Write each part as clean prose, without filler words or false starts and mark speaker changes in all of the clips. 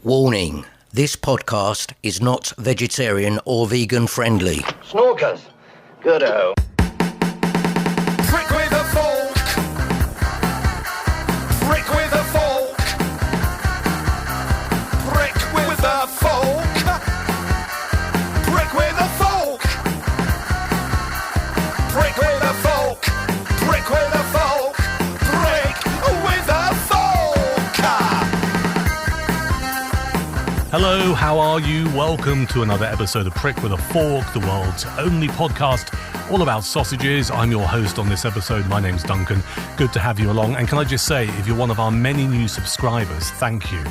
Speaker 1: Warning, this podcast is not vegetarian or vegan friendly.
Speaker 2: Snorkers. Good-o.
Speaker 3: Prick with a fork. Prick with a fork. Prick with a fork. Prick with a fork. Prick with a fork. Prick with a fork. Prick with a fork.
Speaker 4: Hello, how are you? Welcome to another episode of Prick with a Fork, the world's only podcast all about sausages. I'm your host on this episode. My name's Duncan. Good to have you along. And can I just say, if you're one of our many new subscribers, thank you.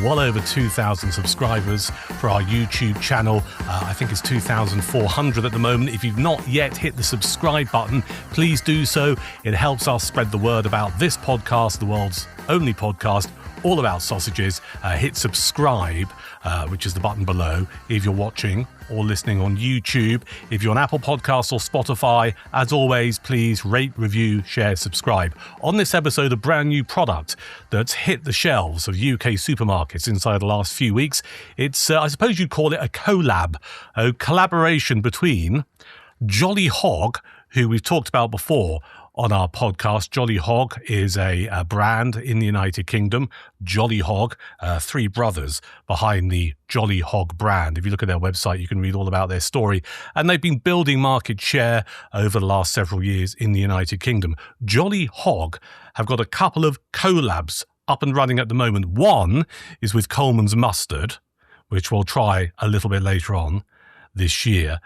Speaker 4: Well over 2,000 subscribers for our YouTube channel. I think it's 2,400 at the moment. If you've not yet hit the subscribe button, please do so. It helps us spread the word about this podcast, the world's only podcast all about sausages. Hit subscribe, which is the button below, if you're watching or listening on YouTube. If you're on Apple Podcasts or Spotify, as always, please rate, review, share, subscribe. On this episode, a brand new product that's hit the shelves of UK supermarkets inside the last few weeks. It's, I suppose you'd call it a collab, a collaboration between Jolly Hog, who we've talked about before on our podcast. Jolly Hog is a brand in the United Kingdom. Jolly Hog, three brothers behind the Jolly Hog brand. If you look at their website, you can read all about their story. And they've been building market share over the last several years in the United Kingdom. Jolly Hog have got a couple of collabs up and running at the moment. One is with Coleman's Mustard, which we'll try a little bit later on this year.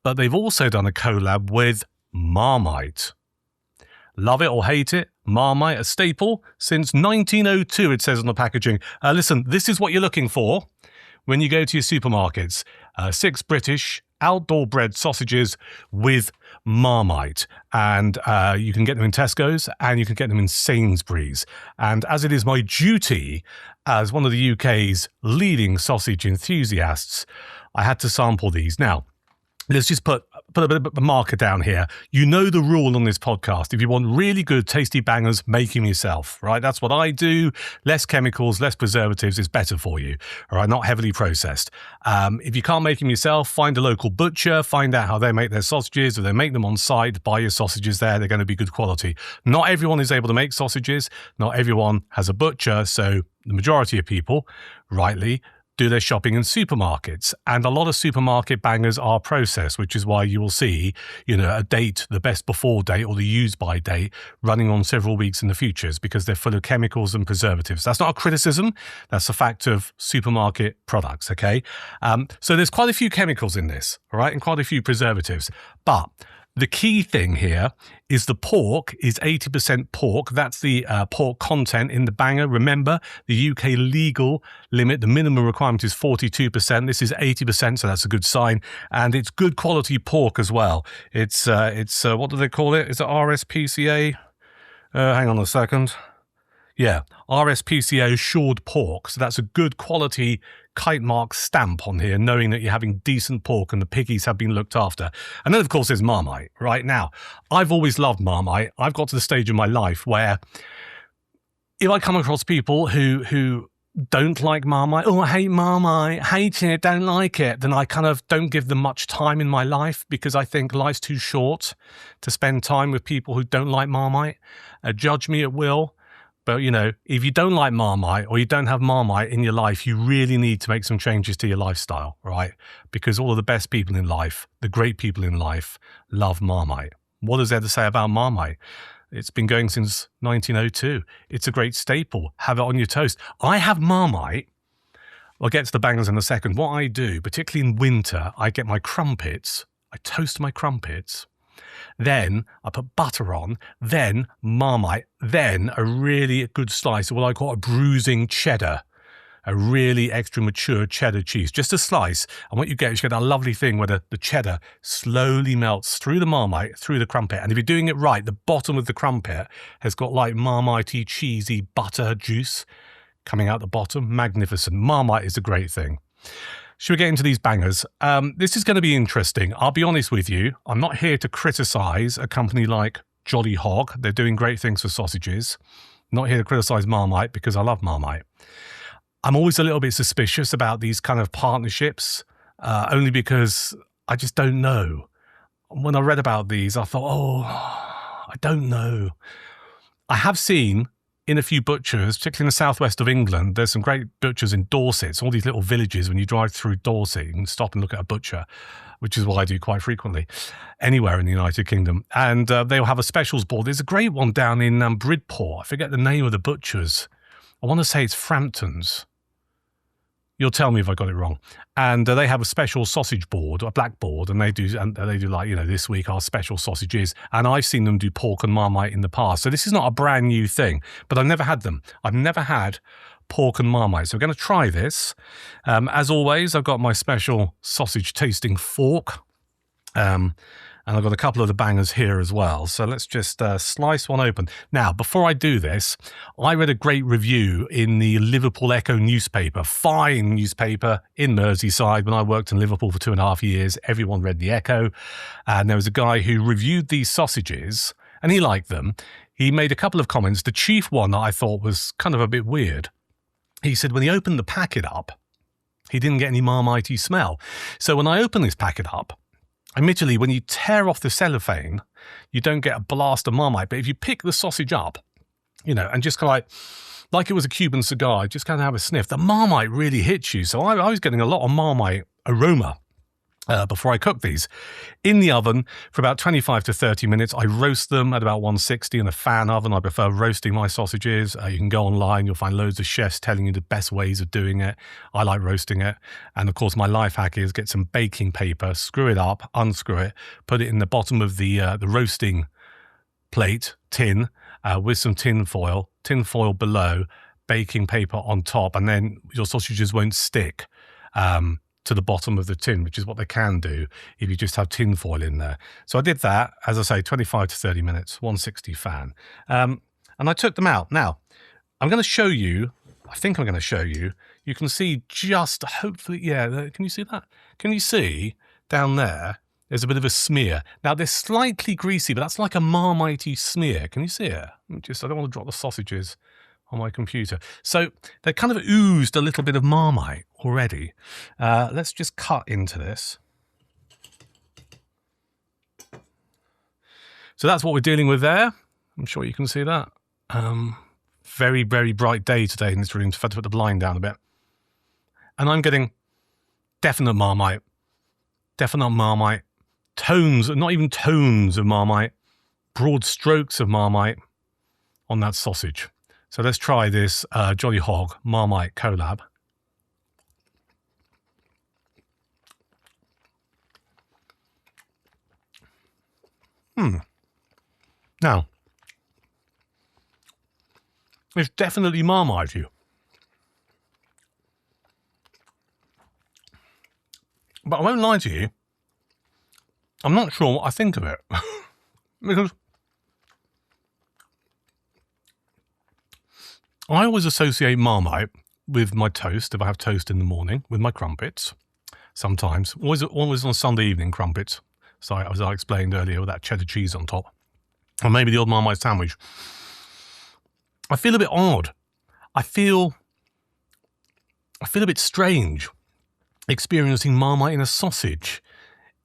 Speaker 4: But they've also done a collab with Marmite. Love it or hate it, Marmite, a staple since 1902, it says on the packaging. Listen, this is what you're looking for when you go to your supermarkets. 6 British outdoor bred sausages with Marmite. And you can get them in Tesco's and you can get them in Sainsbury's. And as it is my duty as one of the UK's leading sausage enthusiasts, I had to sample these. Now, let's just put a bit of a marker down here. You know the rule on this podcast. If you want really good, tasty bangers, make them yourself, right? That's what I do. Less chemicals, less preservatives is better for you, all right? Not heavily processed. If you can't make them yourself, find a local butcher, find out how they make their sausages, or they make them on site, buy your sausages there. They're going to be good quality. Not everyone is able to make sausages. Not everyone has a butcher. So the majority of people, rightly, do their shopping in supermarkets, and a lot of supermarket bangers are processed, which is why you will see, a date, the best before date or the use by date running on several weeks in the futures because they're full of chemicals and preservatives. That's not a criticism. That's a fact of supermarket products. Okay. So there's quite a few chemicals in this, all right, and quite a few preservatives, but the key thing here is the pork is 80% pork. That's the pork content in the banger. Remember, the UK legal limit, the minimum requirement is 42%. This is 80%, so that's a good sign. And it's good quality pork as well. It's what do they call it? Is it RSPCA? Hang on a second. Yeah, RSPCA assured pork. So that's a good quality kite mark stamp on here, knowing that you're having decent pork and the piggies have been looked after. And then, of course, there's Marmite. Right now, I've always loved Marmite. I've got to the stage in my life where if I come across people who don't like Marmite, I hate Marmite, hate it, don't like it, then I kind of don't give them much time in my life because I think life's too short to spend time with people who don't like Marmite. Judge me at will. But, if you don't like Marmite or you don't have Marmite in your life, you really need to make some changes to your lifestyle, right? Because all of the best people in life, the great people in life, love Marmite. What is there to say about Marmite? It's been going since 1902. It's a great staple. Have it on your toast. I have Marmite. I'll get to the bangers in a second. What I do, particularly in winter, I get my crumpets. I toast my crumpets. Then I put butter on, then Marmite, then a really good slice of what I call a bruising cheddar, a really extra mature cheddar cheese, just a slice. And what you get is you get that lovely thing where the cheddar slowly melts through the Marmite, through the crumpet. And if you're doing it right, the bottom of the crumpet has got like Marmite-y, cheesy butter juice coming out the bottom. Magnificent. Marmite is a great thing. Should we get into these bangers? This is going to be interesting. I'll be honest with you. I'm not here to criticize a company like Jolly Hog. They're doing great things for sausages. Not here to criticize Marmite because I love Marmite. I'm always a little bit suspicious about these kind of partnerships, only because I just don't know. When I read about these, I thought, I don't know. I have seen in a few butchers, particularly in the southwest of England, there's some great butchers in Dorset. It's all these little villages. When you drive through Dorset, you can stop and look at a butcher, which is what I do quite frequently, anywhere in the United Kingdom. And they'll have a specials board. There's a great one down in Bridport. I forget the name of the butchers. I want to say it's Frampton's. You'll tell me if I got it wrong. And they have a special sausage board, a black board, and they do like, this week our special sausages. And I've seen them do pork and Marmite in the past. So this is not a brand new thing, but I've never had them. I've never had pork and Marmite. So we're going to try this. As always, I've got my special sausage tasting fork. And I've got a couple of the bangers here as well. So let's just slice one open. Now, before I do this, I read a great review in the Liverpool Echo newspaper, fine newspaper in Merseyside. When I worked in Liverpool for 2.5 years, everyone read the Echo. And there was a guy who reviewed these sausages, and he liked them. He made a couple of comments. The chief one that I thought was kind of a bit weird. He said when he opened the packet up, he didn't get any Marmite-y smell. So when I opened this packet up, admittedly, when you tear off the cellophane, you don't get a blast of Marmite. But if you pick the sausage up, and just kind of like it was a Cuban cigar, just kind of have a sniff, the Marmite really hits you. So I was getting a lot of Marmite aroma before I cook these. In the oven for about 25 to 30 minutes. I roast them at about 160 in a fan oven. I prefer roasting my sausages. You can go online. You'll find loads of chefs telling you the best ways of doing it. I like roasting it. And of course, my life hack is get some baking paper, screw it up, unscrew it, put it in the bottom of the roasting plate, tin, with some tin foil below, baking paper on top, and then your sausages won't stick to the bottom of the tin, which is what they can do if you just have tin foil in there. So I did that, as I say, 25 to 30 minutes, 160 fan. And I took them out. Now, I'm going to show you, you can see just, hopefully, yeah, can you see that? Can you see down there, there's a bit of a smear. Now, they're slightly greasy, but that's like a Marmite-y smear. Can you see it? I don't want to drop the sausages on my computer. So they kind of oozed a little bit of Marmite already. Let's just cut into this. So that's what we're dealing with there. I'm sure you can see that. Very, very bright day today in this room. So I've had to put the blind down a bit. And I'm getting definite Marmite. Tones, not even tones of Marmite. Broad strokes of Marmite on that sausage. So let's try this Jolly Hog Marmite collab. Now, it's definitely Marmite-y. But I won't lie to you, I'm not sure what I think of it. Because I always associate Marmite with my toast, if I have toast in the morning, with my crumpets, sometimes. Always on Sunday evening, crumpets. So as I explained earlier, with that cheddar cheese on top. Or maybe the old Marmite sandwich. I feel a bit odd. I feel a bit strange experiencing Marmite in a sausage,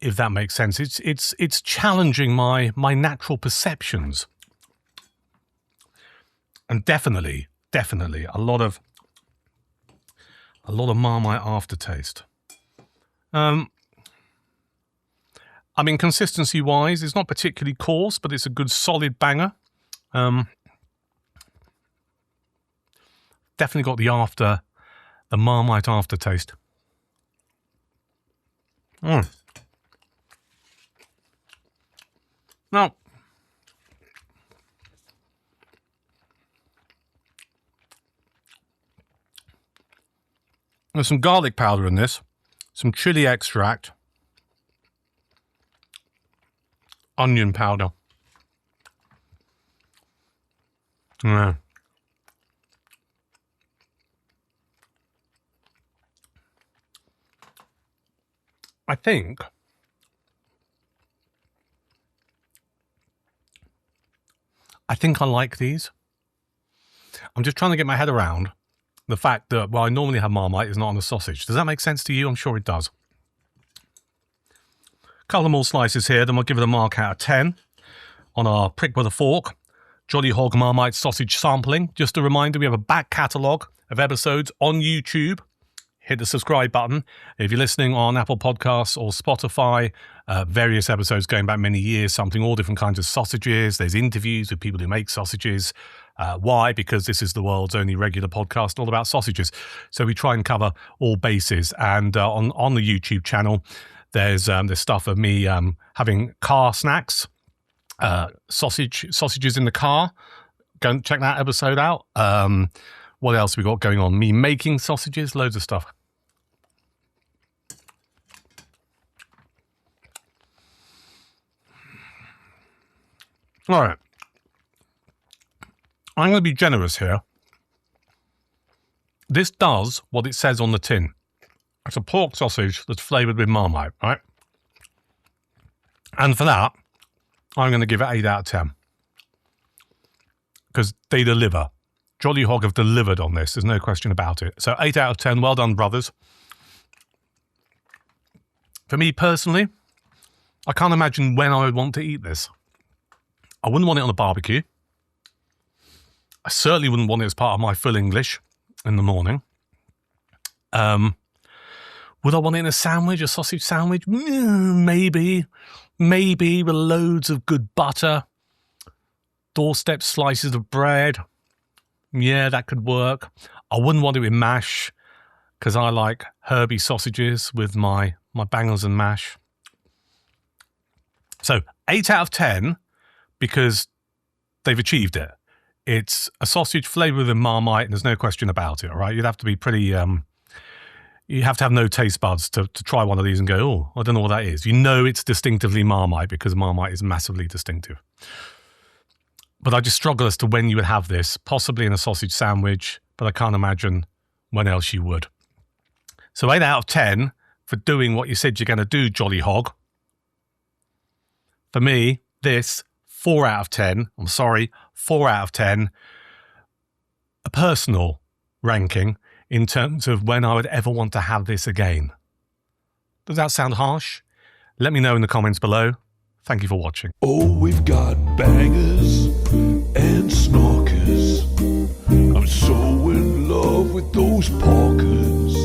Speaker 4: if that makes sense. It's challenging my natural perceptions. And definitely a lot of Marmite aftertaste. I mean, consistency-wise, it's not particularly coarse, but it's a good solid banger. Definitely got the Marmite aftertaste. Now, there's some garlic powder in this, some chili extract, onion powder. Yeah. I think I like these. I'm just trying to get my head around the fact that, well, I normally have Marmite is not on a sausage. Does that make sense to you? I'm sure it does. Couple of more slices here, then we'll give it a mark out of 10 on our Prick with a Fork Jolly Hog Marmite sausage sampling. Just a reminder, we have a back catalogue of episodes on YouTube. Hit the subscribe button. If you're listening on Apple Podcasts or Spotify, various episodes going back many years, sampling all different kinds of sausages. There's interviews with people who make sausages. Why? Because this is the world's only regular podcast all about sausages. So we try and cover all bases. And on the YouTube channel, there's stuff of me having car snacks, sausages in the car. Go and check that episode out. What else have we got going on? Me making sausages, loads of stuff. All right. I'm going to be generous here. This does what it says on the tin. It's a pork sausage that's flavoured with Marmite, right? And for that, I'm going to give it 8 out of 10. Because they deliver. Jolly Hog have delivered on this. There's no question about it. So 8 out of 10. Well done, brothers. For me personally, I can't imagine when I would want to eat this. I wouldn't want it on a barbecue. I certainly wouldn't want it as part of my full English in the morning. Would I want it in a sandwich, a sausage sandwich? Maybe with loads of good butter, doorstep slices of bread. Yeah, that could work. I wouldn't want it with mash because I like herby sausages with my bangers and mash. So 8 out of 10 because they've achieved it. It's a sausage flavoured with Marmite, and there's no question about it, all right? You'd have to be pretty... you have to have no taste buds to try one of these and go, oh, I don't know what that is. You know it's distinctively Marmite because Marmite is massively distinctive. But I just struggle as to when you would have this, possibly in a sausage sandwich, but I can't imagine when else you would. So 8 out of 10 for doing what you said you're going to do, Jolly Hog. For me, this, 4 out of 10. I'm sorry, 4 out of 10. A personal ranking in terms of when I would ever want to have this again. Does that sound harsh? Let me know in the comments below. Thank you for watching.
Speaker 3: Oh, we've got bangers and snorkers. I'm so in love with those porkers.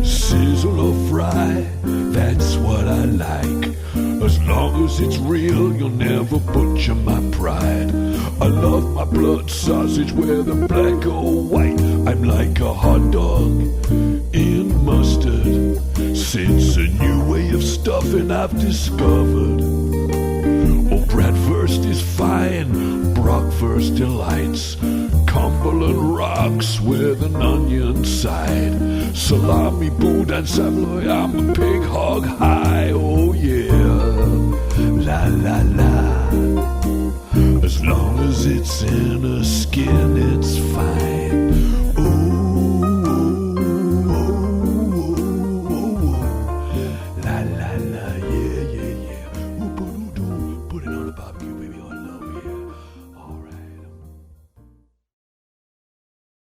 Speaker 3: Sizzle or fry, that's what I like. As long as it's real, you'll never butcher my pride. I love my blood sausage, whether black or white. I'm like a hot dog in mustard. Since a new way of stuffing I've discovered. Oh, bratwurst is fine, bratwurst delights. Cumberland rocks with an onion side. Salami, boudin, Savoy, I'm a pig hog high. Oh yeah, la la la. As long as it's in